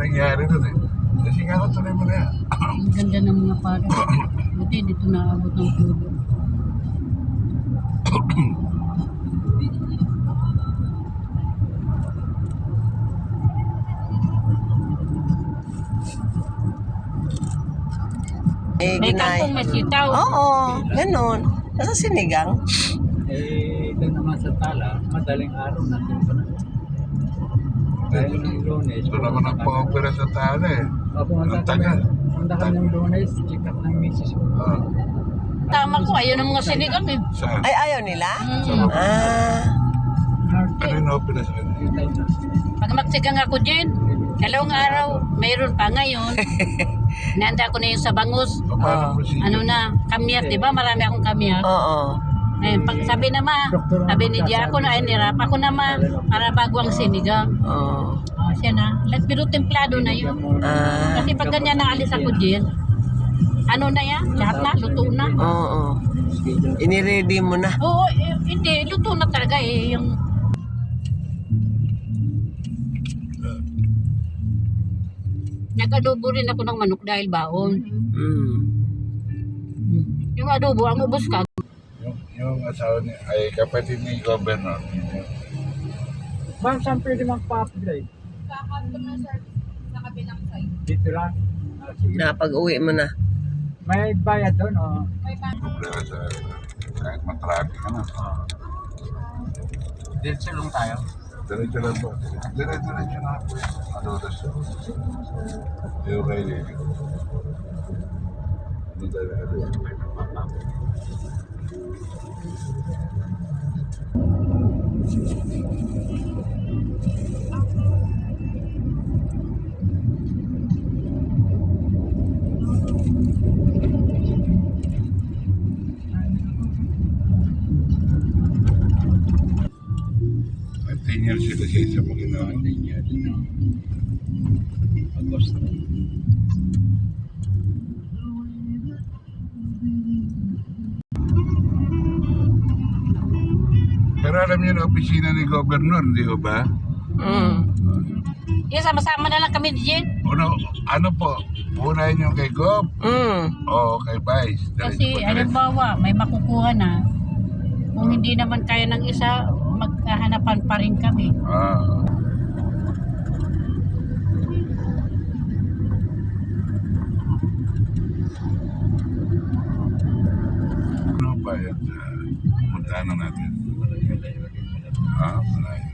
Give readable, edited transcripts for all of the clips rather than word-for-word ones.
nangyari doon eh. Kasi nga tuloy mo na yan. Ang ganda ng mga pare. Buti dito naabot ng tulo. May May kangkong, may sitaw. Oo, ganun. Nasa sinigang. Ito naman sa Tala, madaling araw natin pa na. Dahil ng Lunes. Ito naman ang pa-opera sa tala eh. Ang tagal. Punta kami ng Lunes, check up ng misis ko. Tama ko, ayaw ng mga sinigang eh. Saan? Ay, ayaw nila? Mm. Ano yung opera sa kanila? Pag magsigang ako dyan, dalawang araw, mayroon pa ngayon. Nanda ko na yung sa bangus. Paano mo si... Ano na, kamyat, di ba? Marami akong kamyat. Oo. Ngayon, pag sabi na ma, sabi ni Dia ako na, ay nirap ako na ma, para bago ang sinigang. Oo. Siya na, pero templado na yun. Kasi pag ganyan naalis ako dyan, ano na yan? Lahat na, luto na. Oo. Iniready mo na. Oo, hindi, luto na talaga eh. Yung nag-adobo rin ako ng manok dahil baon. Mm. Yung adobo, ang ubos ka. Yung asawa niya, ay kapatid ni Governor. Ma'am, saan pwede magpa-upgrade? Sa customer service sa kabilang side. Dito lang. Sige. Napag-uwi mo na. May bayad doon, o? May Problema sa... Kahit matraffic ka na. Diretso lang tayo. Diretso lang po. Diretso na po. Ano oras siya? Yung kay Lili. Ano tayo na Ay, 10 years sila sa isa mo ginawa. Agosto. Pero alam niyo na opisina ni Governor, di ba? Mm. Yes, sama-sama na lang kami diyan. Ano po? Unahin yung kay Gov Mm. o kay Vice? Kasi halimbawa, may makukuha na. Kung hindi naman kaya ng isa, magkahanapan pa rin kami. Ano ba yan? Puntahan na natin. Malayo.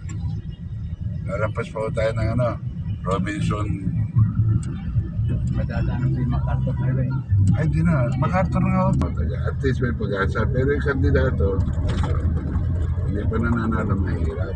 Lalampas pa tayo ng ano, Robinson. Madadaan ng MacArthur Highway. Ay, di na. MacArthur nga ako. At least may pag-asa. Pero yung kandidato, hindi pa nananalo, mahirap.